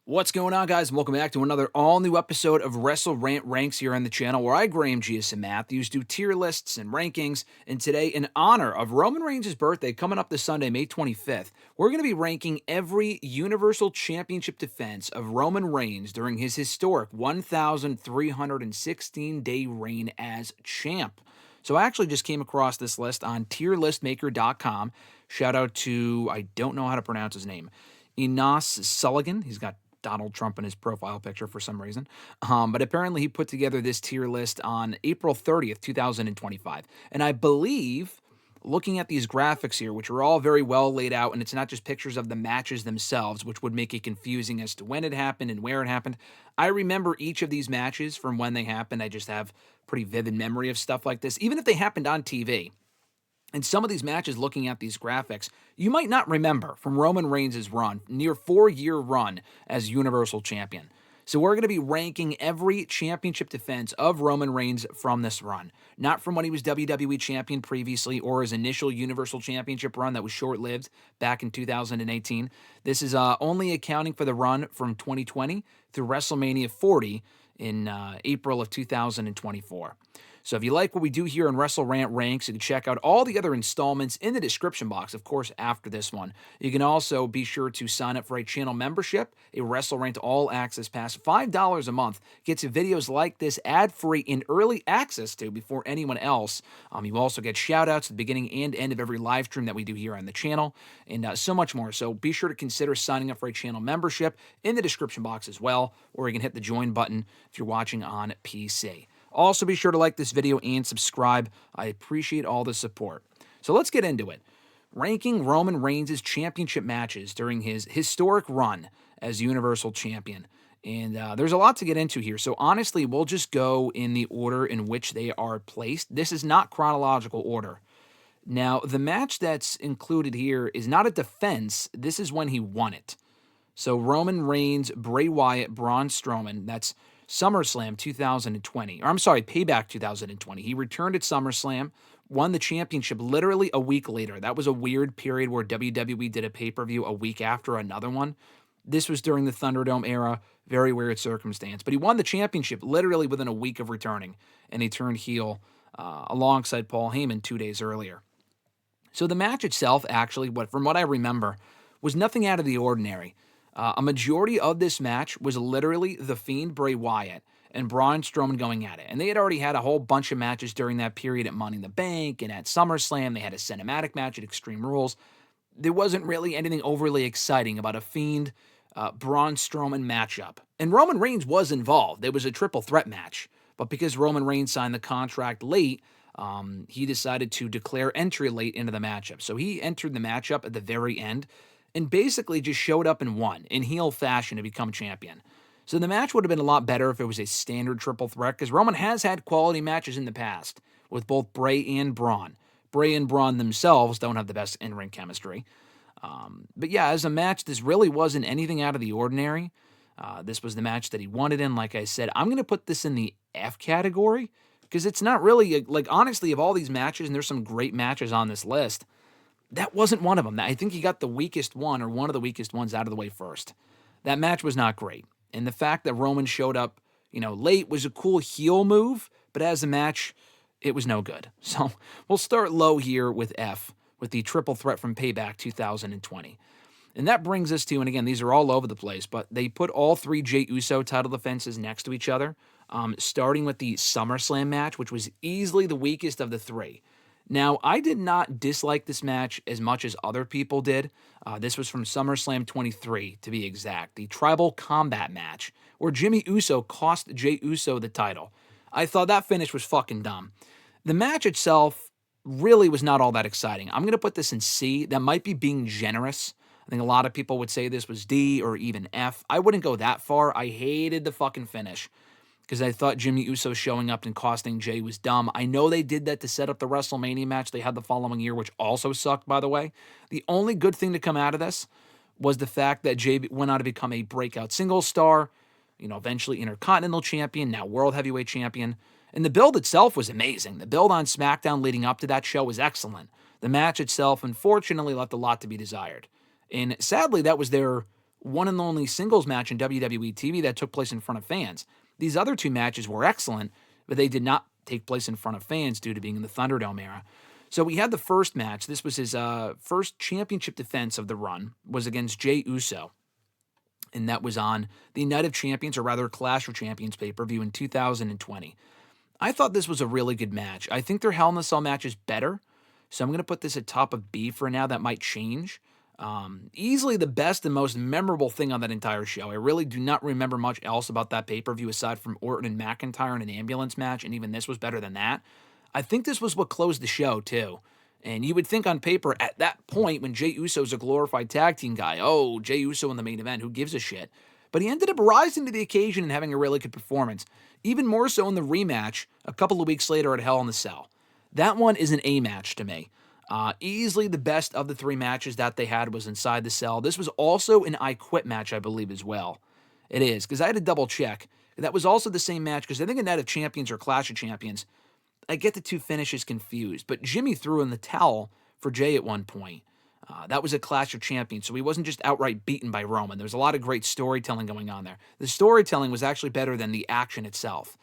What's going on, guys? Welcome back to another all-new episode of WrestleRant Ranks here on the channel, where I, Graham Gius and Matthews, do tier lists and rankings. And today, in honor of Roman Reigns' birthday coming up this Sunday, May 25th, we're going to be ranking every Universal Championship defense of Roman Reigns during his historic 1,316-day reign as champ. So I actually just came across this list on tierlistmaker.com. Shout out to, I don't know how to pronounce his name, Enos Sulligan. He's got Donald Trump in his profile picture for some reason. But apparently he put together this tier list on April 30th, 2025. And I believe, looking at these graphics here, which are all very well laid out, and it's not just pictures of the matches themselves, which would make it confusing as to when it happened and where it happened. I remember each of these matches from when they happened. I just have pretty vivid memory of stuff like this, even if they happened on TV. And some of these matches, looking at these graphics, you might not remember from Roman Reigns' run, near 4-year run as Universal Champion. So we're going to be ranking every championship defense of Roman Reigns from this run. Not from when he was WWE Champion previously or his initial Universal Championship run that was short-lived back in 2018. This is only accounting for the run from 2020 through WrestleMania 40 in April of 2024. So if you like what we do here on WrestleRant Ranks, you can check out all the other installments in the description box, of course, after this one. You can also be sure to sign up for a channel membership, a WrestleRant All Access Pass, $5 a month. Gets you videos like this ad-free and early access to before anyone else. You also get shout-outs at the beginning and end of every live stream that we do here on the channel, and so much more. So be sure to consider signing up for a channel membership in the description box as well, or you can hit the join button if you're watching on PC. Also, be sure to like this video and subscribe. I appreciate all the support. So let's get into it. Ranking Roman Reigns' championship matches during his historic run as Universal Champion. And there's a lot to get into here. So honestly, we'll just go in the order in which they are placed. This is not chronological order. Now, the match that's included here is not a defense. This is when he won it. So Roman Reigns, Bray Wyatt, Braun Strowman, that's SummerSlam 2020, or I'm sorry, Payback 2020. He returned at SummerSlam, won the championship literally a week later. That was a weird period where WWE did a pay-per-view a week after another one. This was during the Thunderdome era, very weird circumstance. But he won the championship literally within a week of returning, and he turned heel alongside Paul Heyman 2 days earlier. So the match itself, actually, from what I remember, was nothing out of the ordinary. A majority of this match was literally The Fiend, Bray Wyatt, and Braun Strowman going at it. And they had already had a whole bunch of matches during that period at Money in the Bank and at SummerSlam. They had a cinematic match at Extreme Rules. There wasn't really anything overly exciting about a Fiend, Braun Strowman matchup. And Roman Reigns was involved. It was a triple threat match. But because Roman Reigns signed the contract late, he decided to declare entry late into the matchup. So he entered the matchup at the very end, and basically just showed up and won in heel fashion to become champion. So the match would have been a lot better if it was a standard triple threat, because Roman has had quality matches in the past with both Bray and Braun. Bray and Braun themselves don't have the best in-ring chemistry. But yeah, as a match, this really wasn't anything out of the ordinary. This was the match that he wanted in. Like I said, I'm going to put this in the F category, because it's not really, honestly, of all these matches, and there's some great matches on this list, that wasn't one of them. I think he got the weakest one, or one of the weakest ones, out of the way first. That match was not great. And the fact that Roman showed up, late was a cool heel move, but as a match, it was no good. So we'll start low here with F, with the triple threat from Payback 2020. And that brings us to, and again, these are all over the place, but they put all three Jey Uso title defenses next to each other, starting with the SummerSlam match, which was easily the weakest of the three. Now, I did not dislike this match as much as other people did. This was from SummerSlam 23, to be exact, the Tribal Combat match, where Jimmy Uso cost Jey Uso the title. I thought that finish was fucking dumb. The match itself really was not all that exciting. I'm going to put this in C. That might be being generous. I think a lot of people would say this was D or even F. I wouldn't go that far. I hated the fucking finish, because I thought Jimmy Uso showing up and costing Jey was dumb. I know they did that to set up the WrestleMania match they had the following year, which also sucked, by the way. The only good thing to come out of this was the fact that Jey went on to become a breakout singles star, eventually Intercontinental Champion, now World Heavyweight Champion. And the build itself was amazing. The build on SmackDown leading up to that show was excellent. The match itself, unfortunately, left a lot to be desired. And sadly, that was their one and only singles match in WWE TV that took place in front of fans. These other two matches were excellent, but they did not take place in front of fans due to being in the Thunderdome era. So we had the first match. This was his first championship defense of the run, was against Jey Uso. And that was on the Night of Champions, or rather Clash of Champions pay-per-view in 2020. I thought this was a really good match. I think their Hell in a Cell match is better, so I'm going to put this at top of B for now. That might change. Easily the best and most memorable thing on that entire show. I really do not remember much else about that pay-per-view aside from Orton and McIntyre in an ambulance match, and even this was better than that. I think this was what closed the show, too. And you would think on paper, at that point, when Jey Uso's a glorified tag team guy, oh, Jey Uso in the main event, who gives a shit? But he ended up rising to the occasion and having a really good performance. Even more so in the rematch a couple of weeks later at Hell in a Cell. That one is an A match to me. Easily the best of the three matches that they had was inside the cell. This was also an I Quit match, I believe, as well. It is, because I had to double check. That was also the same match, because I think a Night of Champions or Clash of Champions, I get the two finishes confused, but Jimmy threw in the towel for Jey at one point. That was a Clash of Champions, so he wasn't just outright beaten by Roman. There was a lot of great storytelling going on there. The storytelling was actually better than the action itself.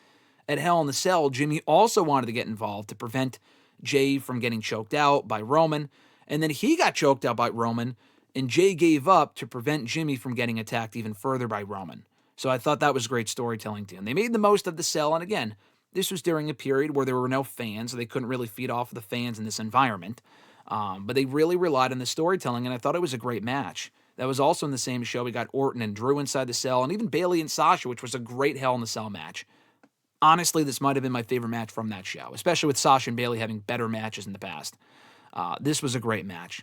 At Hell in a Cell, Jimmy also wanted to get involved to prevent Jey from getting choked out by Roman, and then he got choked out by Roman, and Jey gave up to prevent Jimmy from getting attacked even further by Roman. So I thought that was great storytelling too. And they made the most of the cell, and again, this was during a period where there were no fans, so they couldn't really feed off of the fans in this environment. But they really relied on the storytelling, and I thought it was a great match. That was also in the same show. We got Orton and Drew inside the cell, and even Bayley and Sasha, which was a great Hell in a Cell match. Honestly, this might have been my favorite match from that show, especially with Sasha and Bayley having better matches in the past. This was a great match.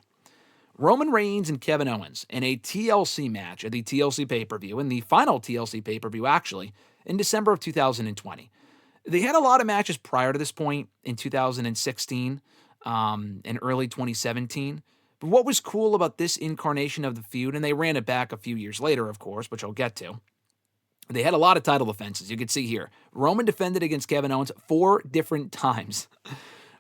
Roman Reigns and Kevin Owens in a TLC match at the TLC pay-per-view, and the final TLC pay-per-view, actually, in December of 2020. They had a lot of matches prior to this point in 2016 and early 2017. But what was cool about this incarnation of the feud, and they ran it back a few years later, of course, which I'll get to, they had a lot of title defenses. You can see here. Roman defended against Kevin Owens 4 different times.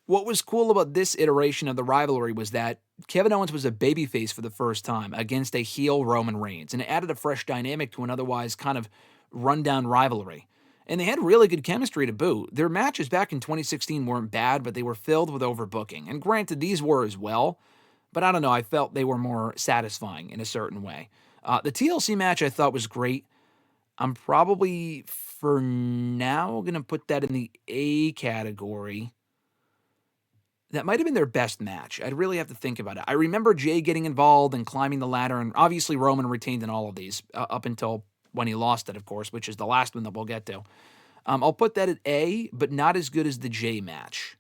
What was cool about this iteration of the rivalry was that Kevin Owens was a babyface for the first time against a heel Roman Reigns, and it added a fresh dynamic to an otherwise kind of rundown rivalry. And they had really good chemistry to boot. Their matches back in 2016 weren't bad, but they were filled with overbooking. And granted, these were as well, but I don't know, I felt they were more satisfying in a certain way. The TLC match I thought was great. I'm probably, for now, going to put that in the A category. That might have been their best match. I'd really have to think about it. I remember Jey getting involved and climbing the ladder, and obviously Roman retained in all of these, up until when he lost it, of course, which is the last one that we'll get to. I'll put that at A, but not as good as the Jey match.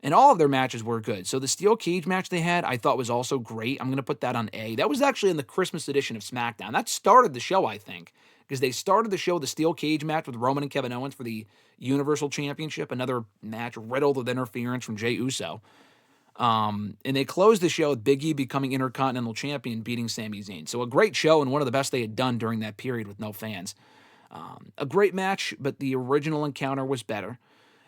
And all of their matches were good. So the steel cage match they had, I thought was also great. I'm going to put that on A. That was actually in the Christmas edition of SmackDown. That started the show, I think, because they started the show with the steel cage match with Roman and Kevin Owens for the Universal Championship, another match riddled with interference from Jey Uso. And they closed the show with Big E becoming Intercontinental Champion, beating Sami Zayn. So a great show and one of the best they had done during that period with no fans. A great match, but the original encounter was better.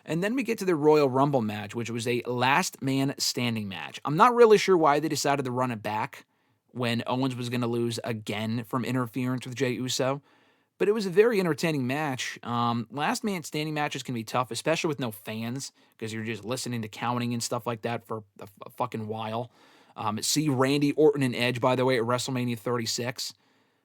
And then we get to the Royal Rumble match, which was a last man standing match. I'm not really sure why they decided to run it back when Owens was going to lose again from interference with Jey Uso. But it was a very entertaining match. Last man standing matches can be tough, especially with no fans, because you're just listening to counting and stuff like that for a fucking while. See Randy Orton and Edge, by the way, at WrestleMania 36.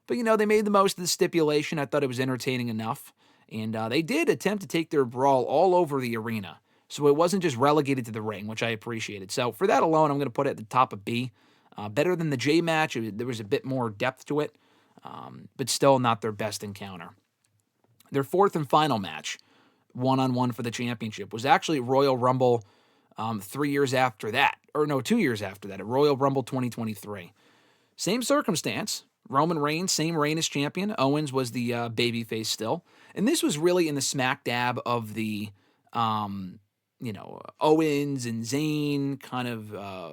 But, they made the most of the stipulation. I thought it was entertaining enough. And they did attempt to take their brawl all over the arena. So it wasn't just relegated to the ring, which I appreciated. So for that alone, I'm going to put it at the top of B. Better than the Jey match. There was a bit more depth to it. But still not their best encounter. Their fourth and final match, one-on-one for the championship, was actually Royal Rumble 2 years after that, at Royal Rumble 2023. Same circumstance. Roman Reigns, same reign as champion. Owens was the babyface still. And this was really in the smack dab of the, Owens and Zayn kind of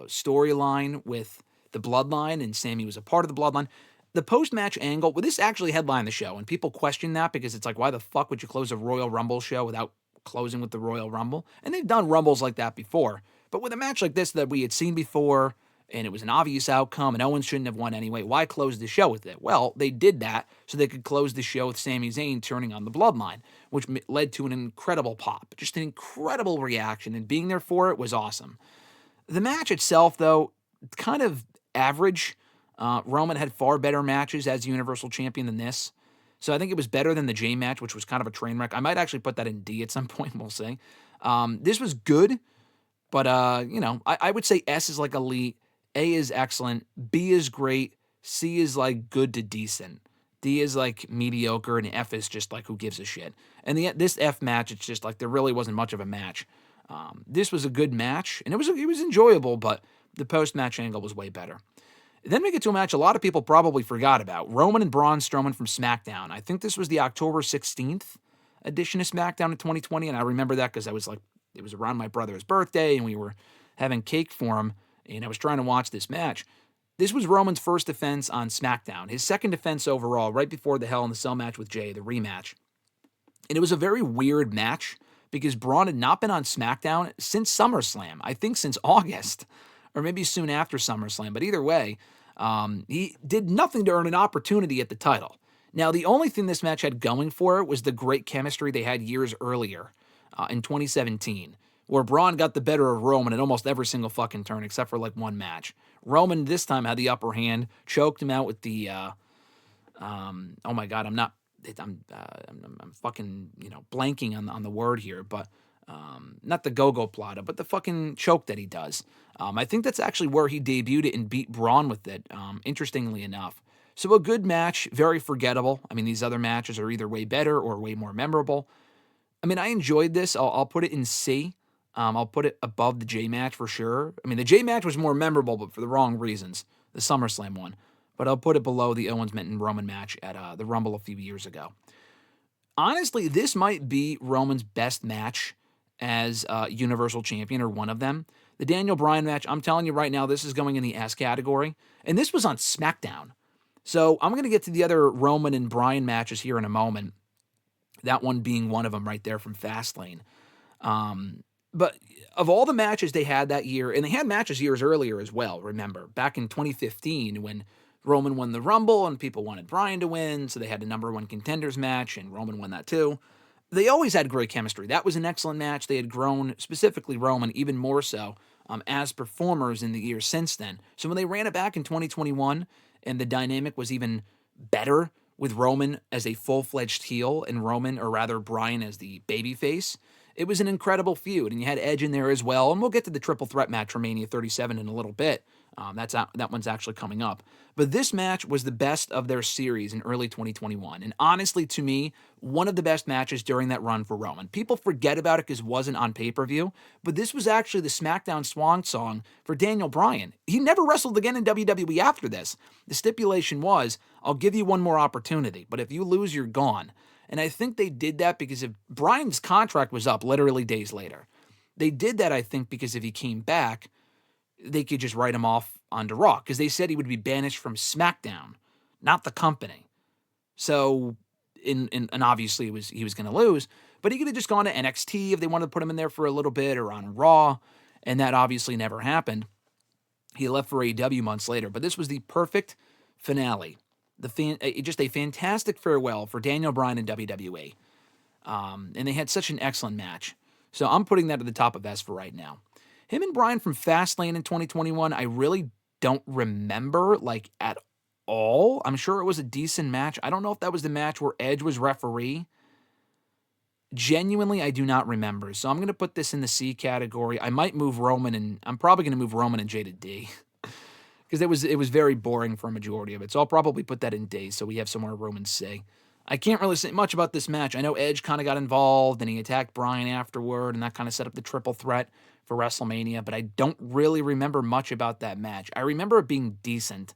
storyline with the Bloodline, and Sami was a part of the Bloodline. The post-match angle, this actually headlined the show, and people question that because it's like, why the fuck would you close a Royal Rumble show without closing with the Royal Rumble? And they've done Rumbles like that before. But with a match like this that we had seen before, and it was an obvious outcome, and Owens shouldn't have won anyway. Why close the show with it? Well, they did that so they could close the show with Sami Zayn turning on the Bloodline, which led to an incredible pop, just an incredible reaction, and being there for it was awesome. The match itself, though, kind of average. Roman had far better matches as Universal Champion than this. So I think it was better than the J match, which was kind of a train wreck. I might actually put that in D at some point, we'll see. This was good, but, I would say S is like elite, A is excellent, B is great, C is like good to decent, D is like mediocre, and F is just like who gives a shit. And this F match, it's just like there really wasn't much of a match. This was a good match, and it was enjoyable, but the post-match angle was way better. Then we get to a match a lot of people probably forgot about. Roman and Braun Strowman from SmackDown. I think this was the October 16th edition of SmackDown in 2020, and I remember that because it was around my brother's birthday, and we were having cake for him, and I was trying to watch this match. This was Roman's first defense on SmackDown, his second defense overall, right before the Hell in the Cell match with Jay, the rematch. And it was a very weird match because Braun had not been on SmackDown since SummerSlam, I think since August, or maybe soon after SummerSlam, but either way, he did nothing to earn an opportunity at the title. Now, the only thing this match had going for it was the great chemistry they had years earlier in 2017, where Braun got the better of Roman in almost every single fucking turn except for like one match. Roman this time had the upper hand, choked him out with the, oh my God, I'm fucking, blanking on the word here, but not the go-go plata, but the fucking choke that he does. I think that's actually where he debuted it and beat Braun with it, interestingly enough. So a good match, very forgettable. I mean, these other matches are either way better or way more memorable. I mean, I enjoyed this. I'll put it in C. I'll put it above the J match for sure. I mean, the J match was more memorable, but for the wrong reasons, the SummerSlam one. But I'll put it below the Owens and Roman match at the Rumble a few years ago. Honestly, this might be Roman's best match as Universal Champion, or one of them. The Daniel Bryan match, I'm telling you right now, this is going in the S category. And this was on SmackDown. So I'm going to get to the other Roman and Bryan matches here in a moment. That one being one of them right there from Fastlane. But of all the matches they had that year, and they had matches years earlier as well, remember, back in 2015 when Roman won the Rumble and people wanted Bryan to win, so they had a number one contenders match, and Roman won that too. They always had great chemistry. That was an excellent match. They had grown, specifically Roman, even more so as performers in the years since then. So when they ran it back in 2021, and the dynamic was even better with Roman as a full-fledged heel and Bryan as the babyface, it was an incredible feud, and you had Edge in there as well, and we'll get to the triple threat match for Mania 37 in a little bit. That one's actually coming up. But this match was the best of their series in early 2021, and honestly, to me, one of the best matches during that run for Roman. People forget about it because it wasn't on pay-per-view, but this was actually the SmackDown swan song for Daniel Bryan. He never wrestled again in WWE after this. The stipulation was, I'll give you one more opportunity, but if you lose, you're gone. And I think they did that because if Bryan's contract was up literally days later. They did that, I think, because if he came back, they could just write him off onto Raw, because they said he would be banished from SmackDown, not the company. So, and obviously he was going to lose, but he could have just gone to NXT if they wanted to put him in there for a little bit, or on Raw, and that obviously never happened. He left for AEW months later, but this was the perfect finale. Just a fantastic farewell for Daniel Bryan and WWE. And they had such an excellent match. So I'm putting that at the top of S for right now. Him and Bryan from Fastlane in 2021, I really don't remember, at all. I'm sure it was a decent match. I don't know if that was the match where Edge was referee. Genuinely, I do not remember. So I'm going to put this in the C category. I might move Roman, and I'm probably going to move Roman and Jay to D. Because it was very boring for a majority of it. So I'll probably put that in D, so we have somewhere Roman C. I can't really say much about this match. I know Edge kind of got involved, and he attacked Bryan afterward, and that kind of set up the triple threat for WrestleMania, but I don't really remember much about that match. I remember it being decent,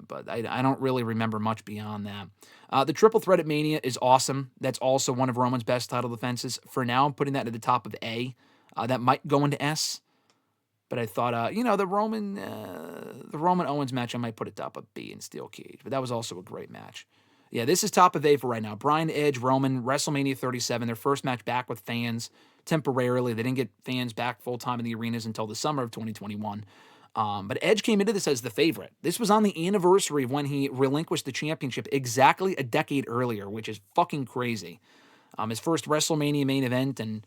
but I don't really remember much beyond that. The triple threat at Mania is awesome. That's also one of Roman's best title defenses. For now, I'm putting that at the top of A. That might go into S. But I thought, the Roman Owens match, I might put it top of B in Steel Cage. But that was also a great match. Yeah, this is top of A for right now. Bryan, Edge, Roman, WrestleMania 37, their first match back with fans temporarily. They didn't get fans back full-time in the arenas until the summer of 2021. But Edge came into this as the favorite. This was on the anniversary of when he relinquished the championship exactly a decade earlier, which is fucking crazy. His first WrestleMania main event in,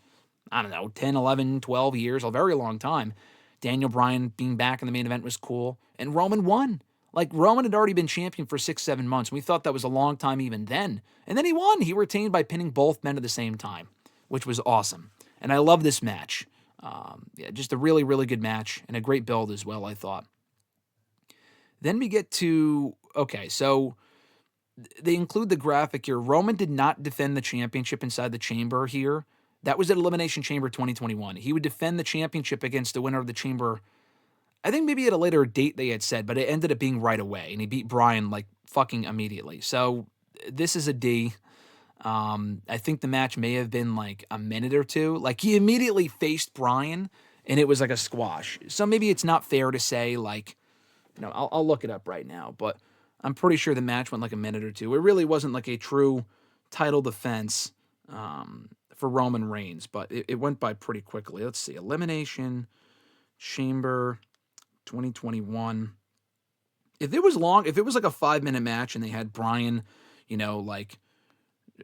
I don't know, 10, 11, 12 years, a very long time. Daniel Bryan being back in the main event was cool. And Roman won. Like, Roman had already been champion for 6, 7 months. We thought that was a long time even then. And then he won. He retained by pinning both men at the same time, which was awesome. And I love this match. Yeah, just a really, really good match and a great build as well, I thought. Then we get to, okay, so they include the graphic here. Roman did not defend the championship inside the chamber here. That was at Elimination Chamber 2021. He would defend the championship against the winner of the chamber. I think maybe at a later date they had said, but it ended up being right away, and he beat Bryan like fucking immediately. So this is a D. I think the match may have been like a minute or two. Like, he immediately faced Bryan, and it was like a squash. So maybe it's not fair to say, like, I'll look it up right now, but I'm pretty sure the match went like a minute or two. It really wasn't like a true title defense for Roman Reigns, but it went by pretty quickly. Let's see. Elimination Chamber 2021. If it was like a 5-minute match and they had Bryan, like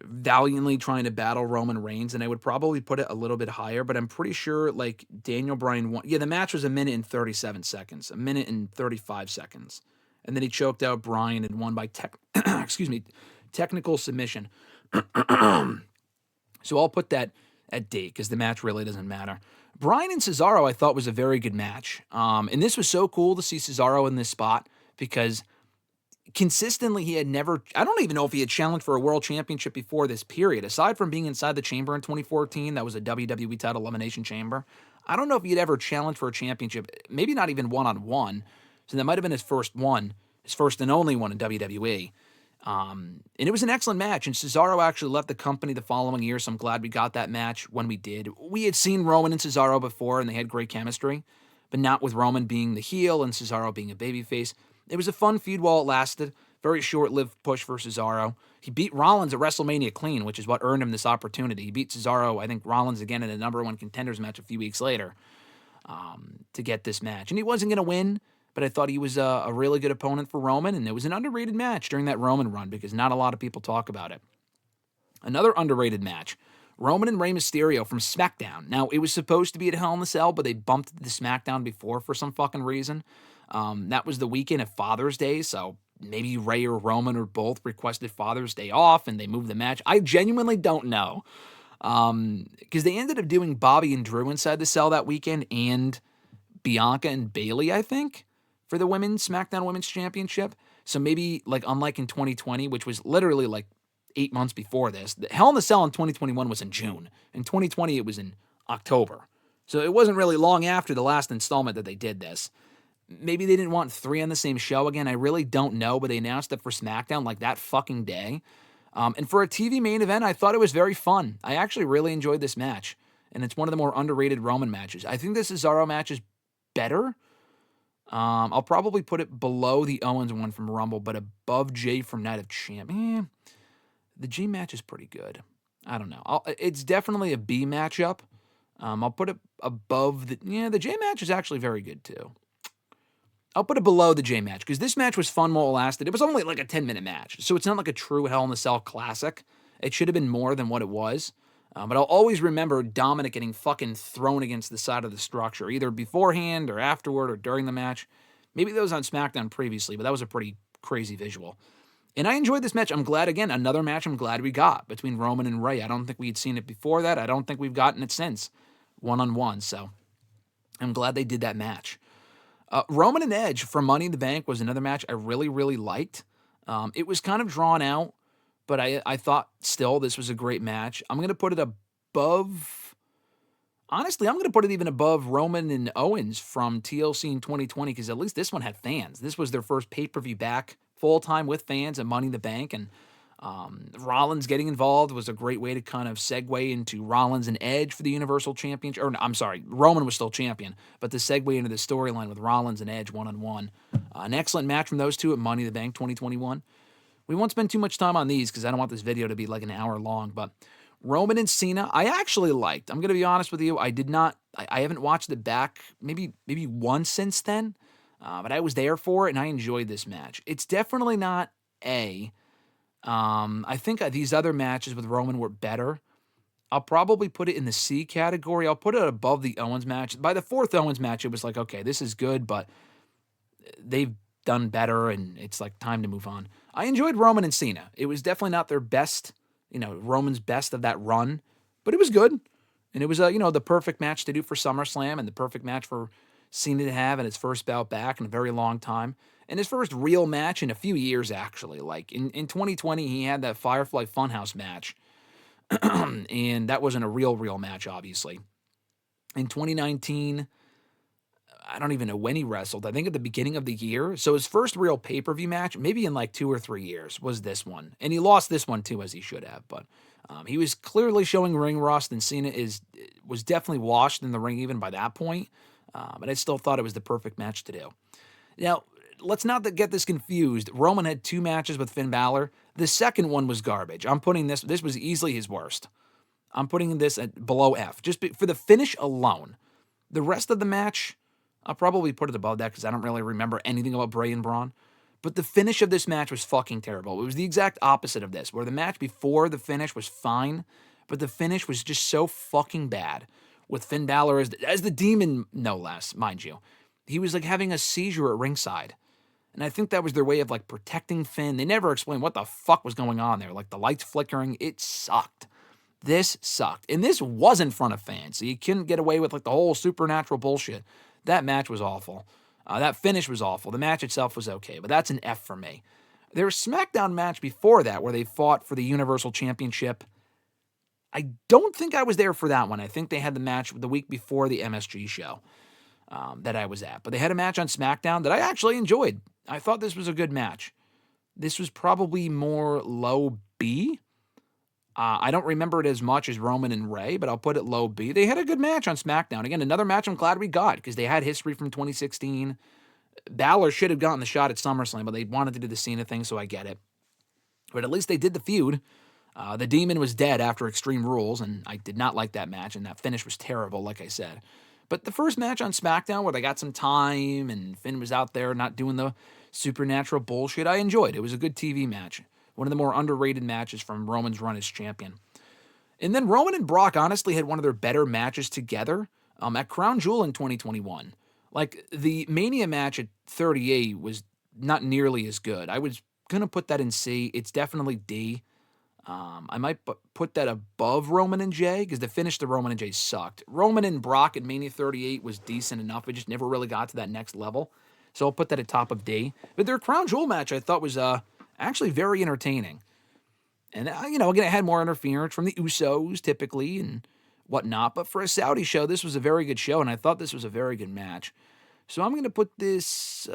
valiantly trying to battle Roman Reigns, and I would probably put it a little bit higher, but I'm pretty sure like Daniel Bryan won. Yeah, the match was a minute and 37 seconds, a minute and 35 seconds. And then he choked out Bryan and won by technical submission. So I'll put that at D because the match really doesn't matter. Bryan and Cesaro I thought was a very good match. And this was so cool to see Cesaro in this spot because consistently he had never, I don't even know if he had challenged for a world championship before this period. Aside from being inside the chamber in 2014, that was a WWE title elimination chamber. I don't know if he'd ever challenged for a championship, maybe not even one-on-one. So that might have been his first one, his first and only one in WWE. And it was an excellent match, and Cesaro actually left the company the following year, so I'm glad we got that match when we did. We had seen Roman and Cesaro before, and they had great chemistry, but not with Roman being the heel and Cesaro being a babyface. It was a fun feud while it lasted. Very short-lived push for Cesaro. He beat Rollins at WrestleMania clean, which is what earned him this opportunity. He beat Cesaro, I think, Rollins again in a number one contenders match a few weeks later to get this match. And he wasn't going to win, but I thought he was a really good opponent for Roman, and it was an underrated match during that Roman run because not a lot of people talk about it. Another underrated match, Roman and Rey Mysterio from SmackDown. Now, it was supposed to be at Hell in a Cell, but they bumped the SmackDown before for some fucking reason. That was the weekend of Father's Day, so maybe Rey or Roman or both requested Father's Day off, and they moved the match. I genuinely don't know. Because they ended up doing Bobby and Drew inside the cell that weekend, and Bianca and Bayley, I think, for the SmackDown Women's Championship. So maybe, like, unlike in 2020, which was literally, like, 8 months before this, the Hell in a Cell in 2021 was in June. In 2020, it was in October. So it wasn't really long after the last installment that they did this. Maybe they didn't want 3 on the same show again. I really don't know, but they announced it for SmackDown, like, that fucking day. And for a TV main event, I thought it was very fun. I actually really enjoyed this match, and it's one of the more underrated Roman matches. I think the Cesaro match is better. I'll probably put it below the Owens one from Rumble, but above Jay from Night of Champions. The G match is pretty good. I don't know. It's definitely a B matchup. I'll put it above the J match is actually very good too. I'll put it below the J match because this match was fun while it lasted. It was only like a 10-minute match, so it's not like a true Hell in a Cell classic. It should have been more than what it was. But I'll always remember Dominic getting fucking thrown against the side of the structure, either beforehand or afterward or during the match. Maybe that was on SmackDown previously, but that was a pretty crazy visual. And I enjoyed this match. I'm glad, again, another match I'm glad we got between Roman and Rey. I don't think we had seen it before that. I don't think we've gotten it since one-on-one, so I'm glad they did that match. Roman and Edge from Money in the Bank was another match I really, really liked. It was kind of drawn out, but I thought still this was a great match. I'm going to put it above, honestly, I'm going to put it even above Roman and Owens from TLC in 2020 because at least this one had fans. This was their first pay-per-view back full-time with fans at Money in the Bank, and Rollins getting involved was a great way to kind of segue into Rollins and Edge for the Universal Championship. Or, I'm sorry, Roman was still champion, but to segue into the storyline with Rollins and Edge one-on-one. An excellent match from those two at Money in the Bank 2021. We won't spend too much time on these because I don't want this video to be like an hour long, but Roman and Cena, I actually liked. I'm going to be honest with you. I haven't watched it back maybe once since then. But I was there for it, and I enjoyed this match. It's definitely not A. I think these other matches with Roman were better. I'll probably put it in the C category. I'll put it above the Owens match. By the fourth Owens match, it was like, okay, this is good, but they've done better, and it's like time to move on. I enjoyed Roman and Cena. It was definitely not their best, Roman's best of that run, but it was good. And it was, the perfect match to do for SummerSlam and the perfect match for Cena to have in his first bout back in a very long time. And his first real match in a few years, actually. Like in 2020, he had that Firefly Funhouse match. And that wasn't a real match, obviously. In 2019, I don't even know when he wrestled. I think at the beginning of the year. So his first real pay-per-view match, maybe in like 2 or 3 years, was this one. And he lost this one too, as he should have. But he was clearly showing ring rust, and Cena was definitely washed in the ring even by that point. But I still thought it was the perfect match to do. Now, let's not get this confused. Roman had 2 matches with Finn Balor. The second one was garbage. I'm putting this was easily his worst. I'm putting this at below F, just for the finish alone. The rest of the match, I'll probably put it above that because I don't really remember anything about Bray and Braun. But the finish of this match was fucking terrible. It was the exact opposite of this, where the match before the finish was fine, but the finish was just so fucking bad. With Finn Balor as the demon, no less, mind you. He was like having a seizure at ringside. And I think that was their way of like protecting Finn. They never explained what the fuck was going on there. Like the lights flickering, it sucked. This sucked. And this was in front of fans, so you couldn't get away with like the whole supernatural bullshit. That match was awful. That finish was awful. The match itself was okay, but that's an F for me. There was a SmackDown match before that where they fought for the Universal Championship. I don't think I was there for that one. I think they had the match the week before the MSG show that I was at. But they had a match on SmackDown that I actually enjoyed. I thought this was a good match. This was probably more low B. I don't remember it as much as Roman and Ray, but I'll put it low B. They had a good match on SmackDown. Again, another match I'm glad we got because they had history from 2016. Balor should have gotten the shot at SummerSlam, but they wanted to do the Cena thing, so I get it. But at least they did the feud. The Demon was dead after Extreme Rules, and I did not like that match, and that finish was terrible, like I said. But the first match on SmackDown where they got some time and Finn was out there not doing the supernatural bullshit, I enjoyed. It was a good TV match. One of the more underrated matches from Roman's run as champion. And then Roman and Brock honestly had one of their better matches together at Crown Jewel in 2021. Like, the Mania match at 38 was not nearly as good. I was going to put that in C. It's definitely D. I might put that above Roman and Jay because the finish to Roman and Jay sucked. Roman and Brock at Mania 38 was decent enough. It just never really got to that next level. So I'll put that at top of D. But their Crown Jewel match I thought was actually very entertaining. And, again, it had more interference from the Usos typically and whatnot. But for a Saudi show, this was a very good show, and I thought this was a very good match. So I'm going to put this,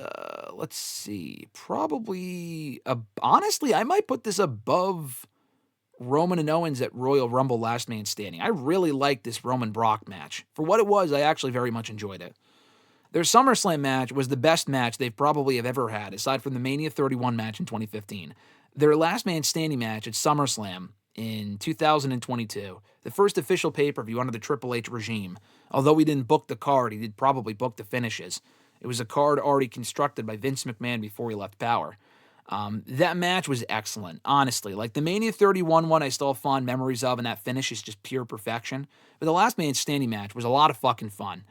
let's see, probably, honestly, I might put this above Roman and Owens at Royal Rumble Last Man Standing. I really liked this Roman-Brock match. For what it was, I actually very much enjoyed it. Their SummerSlam match was the best match they probably have ever had, aside from the Mania 31 match in 2015. Their Last Man Standing match at SummerSlam in 2022, the first official pay-per-view under the Triple H regime. Although he didn't book the card, he did probably book the finishes. It was a card already constructed by Vince McMahon before he left Power. That match was excellent, honestly. Like the Mania 31 one, I still have fond memories of, and that finish is just pure perfection. But the Last Man Standing match was a lot of fucking fun.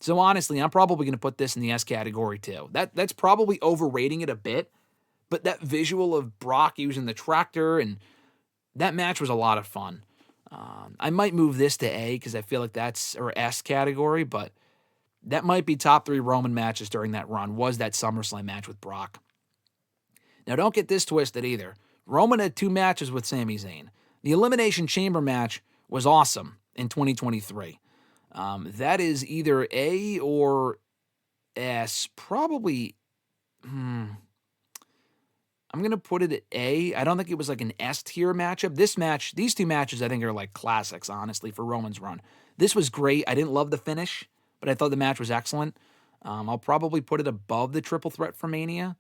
So honestly, I'm probably going to put this in the S category too. That's probably overrating it a bit, but that visual of Brock using the tractor and that match was a lot of fun. I might move this to A because I feel like that's or S category, but that might be top 3 Roman matches during that run. Was that SummerSlam match with Brock? Now don't get this twisted either. Roman had 2 matches with Sami Zayn. The Elimination Chamber match was awesome in 2023. That is either A or S. Probably, I'm going to put it at A. I don't think it was like an S tier matchup. These 2 matches I think are like classics, honestly, for Roman's run. This was great. I didn't love the finish, but I thought the match was excellent. I'll probably put it above the triple threat for Mania,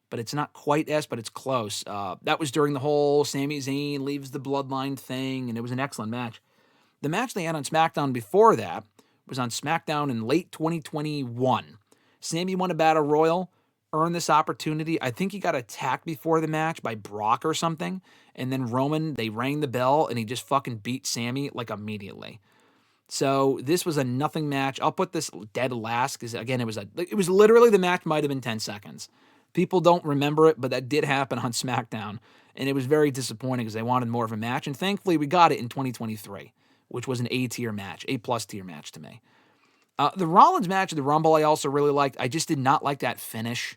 but it's not quite S, but it's close. That was during the whole Sami Zayn leaves the bloodline thing, and it was an excellent match. The match they had on SmackDown before that was on SmackDown in late 2021. Sami won a battle royal, earned this opportunity. I think he got attacked before the match by Brock or something. And then Roman, they rang the bell, and he just fucking beat Sami like immediately. So this was a nothing match. I'll put this dead last because, again, it was literally, the match might have been 10 seconds. People don't remember it, but that did happen on SmackDown. And it was very disappointing because they wanted more of a match. And thankfully, we got it in 2023, which was an A-tier match, A-plus tier match to me. The Rollins match of the Rumble I also really liked. I just did not like that finish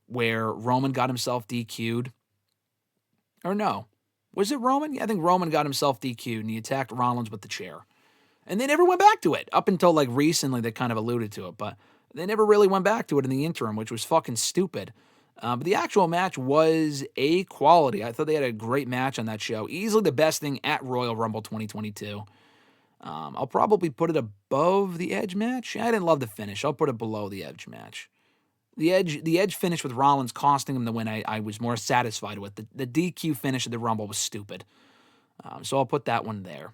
where Roman got himself DQ'd. Or no. Was it Roman? Yeah, I think Roman got himself DQ'd and he attacked Rollins with the chair. And they never went back to it. Up until like recently, they kind of alluded to it. But they never really went back to it in the interim, which was fucking stupid. But the actual match was a quality. I thought they had a great match on that show. Easily the best thing at Royal Rumble 2022. I'll probably put it above the Edge match. I didn't love the finish. I'll put it below the Edge match. The Edge finish with Rollins costing him the win, I was more satisfied with. The DQ finish of the Rumble was stupid. So I'll put that one there.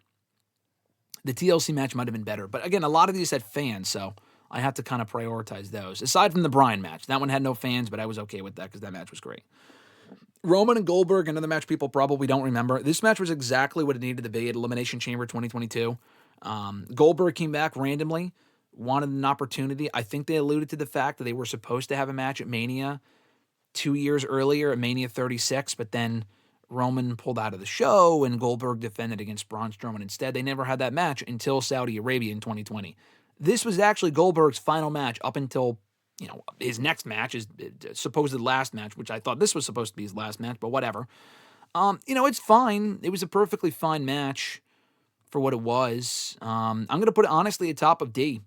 The TLC match might have been better. But again, a lot of these had fans, so I have to kind of prioritize those. Aside from the Bryan match. That one had no fans, but I was okay with that because that match was great. Roman and Goldberg, another match people probably don't remember. This match was exactly what it needed to be at Elimination Chamber 2022. Goldberg came back randomly, wanted an opportunity. I think they alluded to the fact that they were supposed to have a match at Mania 2 years earlier, at Mania 36, but then Roman pulled out of the show and Goldberg defended against Braun Strowman instead. They never had that match until Saudi Arabia in 2020. This was actually Goldberg's final match up until, his next match, his supposed last match, which I thought this was supposed to be his last match, but whatever. It's fine. It was a perfectly fine match for what it was. I'm going to put it honestly at top of D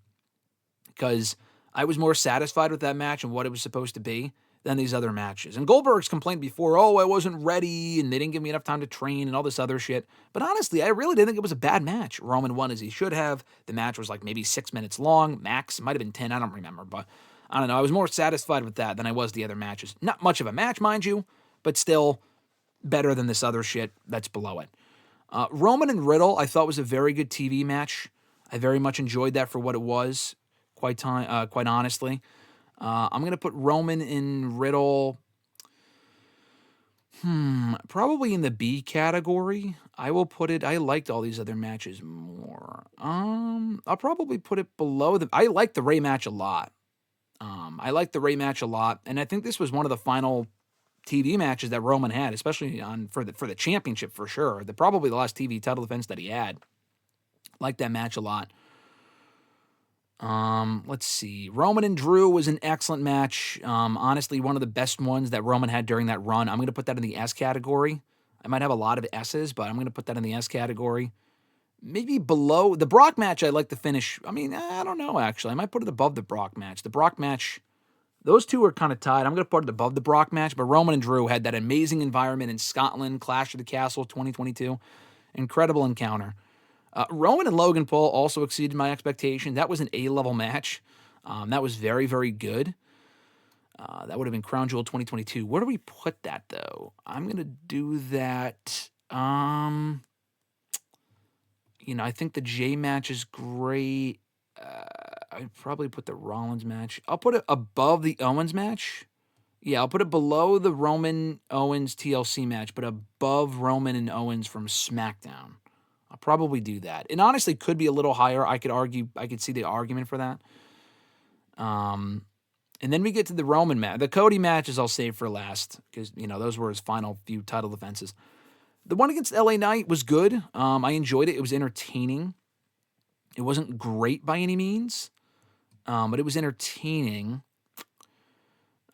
because I was more satisfied with that match and what it was supposed to be than these other matches. And Goldberg's complained before, I wasn't ready and they didn't give me enough time to train and all this other shit. But honestly, I really didn't think it was a bad match. Roman won as he should have. The match was like maybe 6 minutes long, max. It might have been 10, I don't remember. But I don't know. I was more satisfied with that than I was the other matches. Not much of a match, mind you, but still better than this other shit that's below it. Roman and Riddle, I thought was a very good TV match. I very much enjoyed that for what it was, quite honestly. I'm going to put Roman and Riddle probably in the B category. I liked all these other matches more. I'll probably put it below I liked the Ray match a lot. And I think this was one of the final TV matches that Roman had, especially for the championship for sure. Probably the last TV title defense that he had. Liked that match a lot. Let's see. Roman and Drew was an excellent match. Honestly, one of the best ones that Roman had during that run. I'm going to put that in the S category. I might have a lot of S's, but I'm going to put that in the S category. Maybe below the Brock match. I like the finish. I mean, I don't know, actually. I might put it above the Brock match. The Brock match, those two are kind of tied. I'm going to put it above the Brock match, but Roman and Drew had that amazing environment in Scotland, Clash of the Castle 2022. Incredible encounter. Roman and Logan Paul also exceeded my expectation. That was an A-level match. That was very, very good. That would have been Crown Jewel 2022. Where do we put that, though? I'm going to do that. I think the J match is great. I'd probably put the Rollins match. I'll put it above the Owens match. Yeah, I'll put it below the Roman Owens TLC match, but above Roman and Owens from SmackDown. I'll probably do that. It honestly could be a little higher. I could see the argument for that. And then we get to the Roman match. The Cody matches I'll save for last because, those were his final few title defenses. The one against LA Knight was good. I enjoyed it. It was entertaining. It wasn't great by any means, but it was entertaining.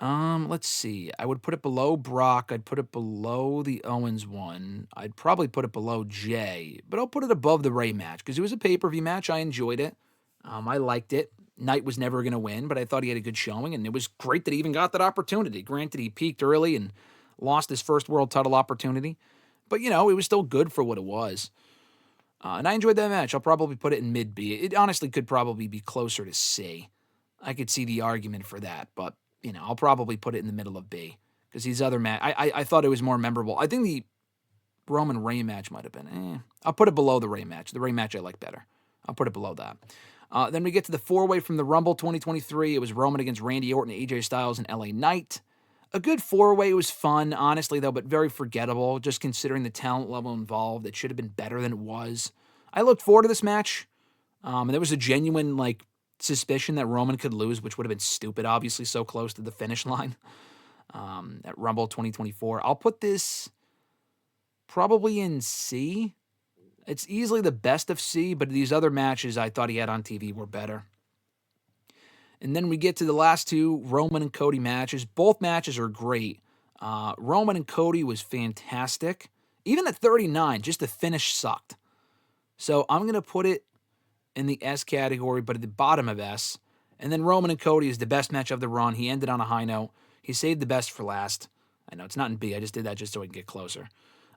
Let's see. I would put it below Brock. I'd put it below the Owens one. I'd probably put it below Jay, but I'll put it above the Ray match because it was a pay-per-view match. I enjoyed it. I liked it. Knight was never going to win, but I thought he had a good showing, and it was great that he even got that opportunity. Granted, he peaked early and lost his first world title opportunity, but, it was still good for what it was. And I enjoyed that match. I'll probably put it in mid-B. It honestly could probably be closer to C. I could see the argument for that, but I'll probably put it in the middle of B because these other I thought it was more memorable. I think the Roman Ray match might have been. I'll put it below the Ray match. The Ray match I like better. I'll put it below that. Then we get to the four-way from the Rumble 2023. It was Roman against Randy Orton, AJ Styles, and LA Knight. A good four-way. It was fun, honestly, though, but very forgettable, just considering the talent level involved. It should have been better than it was. I looked forward to this match. And there was a genuine, suspicion that Roman could lose, which would have been stupid, obviously, so close to the finish line at Rumble 2024. I'll put this probably in C. It's easily the best of C, but these other matches I thought he had on TV were better. And then we get to the last two Roman and Cody matches. Both matches are great. Roman and Cody was fantastic. Even at 39, just the finish sucked. So I'm going to put it in the S category, but at the bottom of S. And then Roman and Cody is the best match of the run. He ended on a high note. He saved the best for last. I know it's not in B. I just did that just so I can get closer.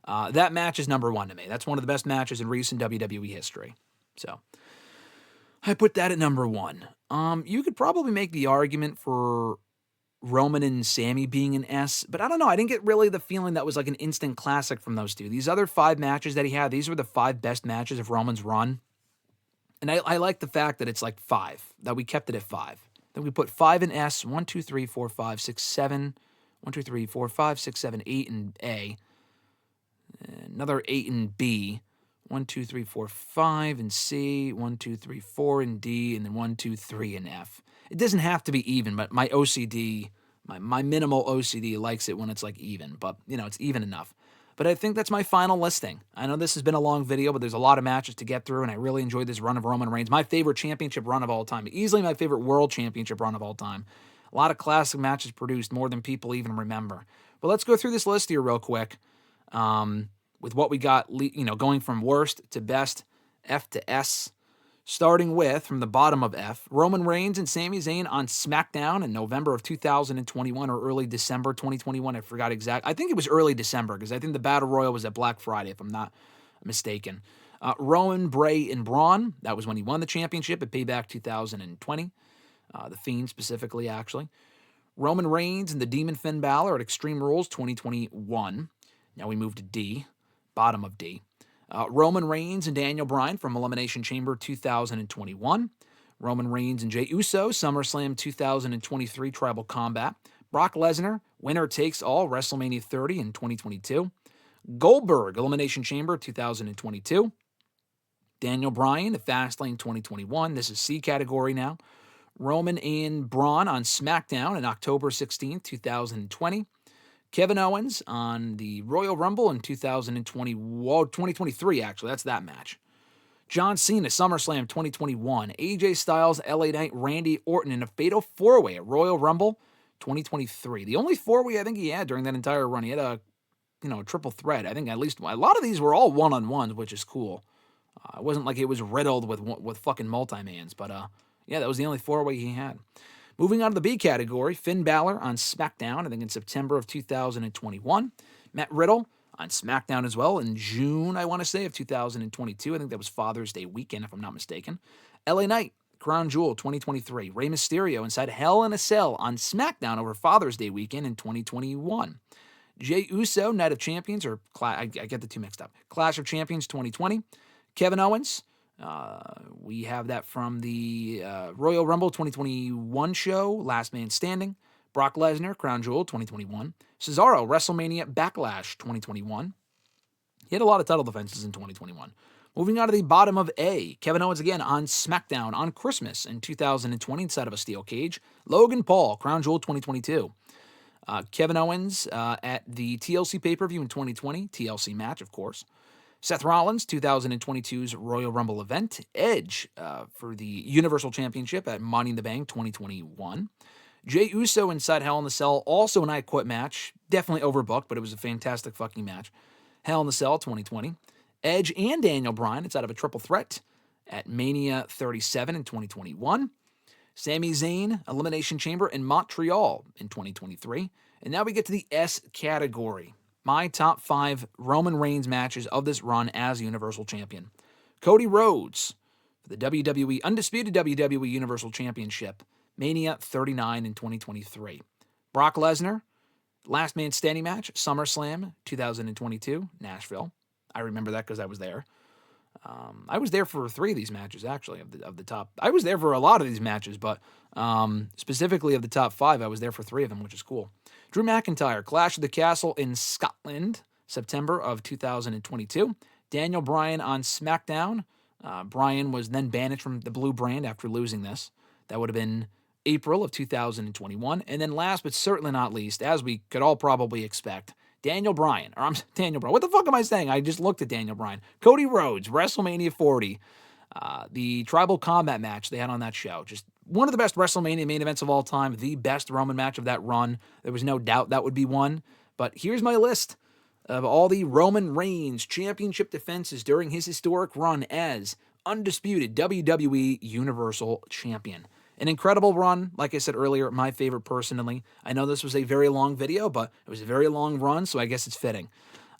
That match is number one to me. That's one of the best matches in recent WWE history. So I put that at number one. You could probably make the argument for Roman and Sammy being an S, but I don't know. I didn't get really the feeling that was like an instant classic from those two. These other 5 matches that he had, these were the 5 best matches of Roman's run. And I like the fact that it's like 5, that we kept it at 5. Then we put 5 in S, 1, 2, 3, 4, 5, 6, 7, 1, 2, 3, 4, 5, 6, 7, 8 in A. Another 8 in B. 1, 2, 3, 4, 5 in C. 1, 2, 3, 4 in D. And then 1, 2, 3 in F. It doesn't have to be even, but my OCD, my minimal OCD likes it when it's like even. But, it's even enough. But I think that's my final listing. I know this has been a long video, but there's a lot of matches to get through, and I really enjoyed this run of Roman Reigns. My favorite championship run of all time. Easily my favorite world championship run of all time. A lot of classic matches produced, more than people even remember. But let's go through this list here real quick. With what we got, going from worst to best, F to S. Starting with, from the bottom of F, Roman Reigns and Sami Zayn on SmackDown in November of 2021 or early December 2021. I forgot exactly. I think it was early December because I think the Battle Royal was at Black Friday, if I'm not mistaken. Rowan, Bray, and Braun. That was when he won the championship at Payback 2020. The Fiend specifically, actually. Roman Reigns and the Demon Finn Balor at Extreme Rules 2021. Now we move to D, bottom of D. Roman Reigns and Daniel Bryan from Elimination Chamber 2021. Roman Reigns and Jey Uso, SummerSlam 2023 Tribal Combat. Brock Lesnar, winner takes all, WrestleMania 30 in 2022. Goldberg, Elimination Chamber 2022. Daniel Bryan at Fastlane 2021. This is C category now. Roman and Braun on SmackDown in October 16, 2020. Kevin Owens on the Royal Rumble in 2023, actually. That's that match. John Cena, SummerSlam 2021. AJ Styles, LA Knight, Randy Orton in a fatal 4-way at Royal Rumble 2023. The only 4-way I think he had during that entire run. He had a triple threat. I think at least a lot of these were all one-on-ones, which is cool. It wasn't like it was riddled with fucking multi-mans, but yeah, that was the only 4-way he had. Moving on to the B category, Finn Balor on SmackDown, I think in September of 2021. Matt Riddle on SmackDown as well in June, I want to say, of 2022. I think that was Father's Day weekend, if I'm not mistaken. LA Knight, Crown Jewel 2023. Rey Mysterio inside Hell in a Cell on SmackDown over Father's Day weekend in 2021. Jey Uso, Night of Champions, or I get the two mixed up. Clash of Champions 2020. Kevin Owens, we have that from the Royal Rumble 2021 show, Last Man Standing. Brock Lesnar, Crown Jewel 2021. Cesaro, WrestleMania Backlash 2021. He had a lot of title defenses in 2021. Moving on to the bottom of A, Kevin Owens again on SmackDown on Christmas in 2020 inside of a steel cage. Logan Paul, Crown Jewel 2022. Kevin Owens at the TLC pay-per-view in 2020, TLC match, of course. Seth Rollins, 2022's Royal Rumble event. Edge for the Universal Championship at Money in the Bank 2021. Jey Uso inside Hell in the Cell, also an I Quit match. Definitely overbooked, but it was a fantastic fucking match. Hell in the Cell 2020. Edge and Daniel Bryan inside of a triple threat at Mania 37 in 2021. Sami Zayn, Elimination Chamber in Montreal in 2023. And now we get to the S category. My top 5 Roman Reigns matches of this run as Universal Champion. Cody Rhodes for the WWE Undisputed WWE Universal Championship, Mania 39 in 2023. Brock Lesnar, Last Man Standing match, SummerSlam 2022, Nashville. I remember that because I was there. I was there for 3 of these matches, actually, of the top. I was there for a lot of these matches, but specifically of the top 5, I was there for 3 of them, which is cool. Drew McIntyre, Clash of the Castle in Scotland, September of 2022. Daniel Bryan on SmackDown. Bryan was then banished from the Blue Brand after losing this. That would have been April of 2021. And then last but certainly not least, as we could all probably expect, Daniel Bryan. What the fuck am I saying? I just looked at Daniel Bryan. Cody Rhodes, WrestleMania 40. The Tribal Combat match they had on that show. Just one of the best WrestleMania main events of all time. The best Roman match of that run. There was no doubt that would be one. But here's my list of all the Roman Reigns championship defenses during his historic run as undisputed WWE Universal Champion. An incredible run, like I said earlier, my favorite personally. I know this was a very long video, but it was a very long run, so I guess it's fitting.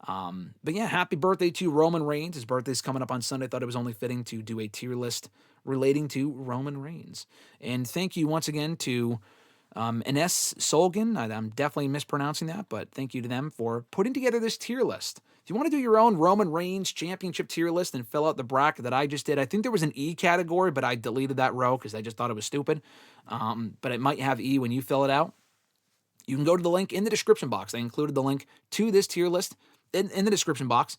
But yeah, happy birthday to Roman Reigns. His birthday's coming up on Sunday. I thought it was only fitting to do a tier list relating to Roman Reigns. And thank you once again to Ines Solgan. I'm definitely mispronouncing that, but thank you to them for putting together this tier list. If you want to do your own Roman Reigns championship tier list and fill out the bracket that I just did, I think there was an E category, but I deleted that row because I just thought it was stupid. But it might have E when you fill it out. You can go to the link in the description box. I included the link to this tier list in the description box.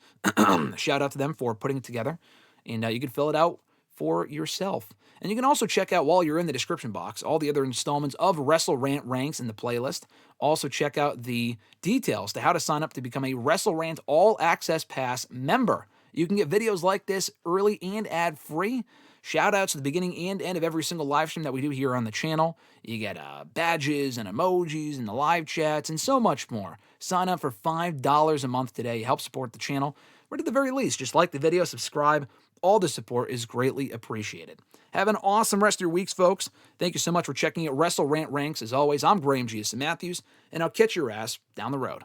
Shout out to them for putting it together. And you can fill it out for yourself. And you can also check out, while you're in the description box, all the other installments of WrestleRant Ranks in the playlist. Also check out the details to how to sign up to become a WrestleRant All Access Pass member. You can get videos like this early and ad-free. Shout-outs at the beginning and end of every single live stream that we do here on the channel. You get badges and emojis and the live chats and so much more. Sign up for $5 a month today. Help support the channel. But at the very least, just like the video, subscribe. All the support is greatly appreciated. Have an awesome rest of your weeks, folks. Thank you so much for checking out WrestleRant Ranks. As always, I'm Graham G. Matthews, and I'll catch your ass down the road.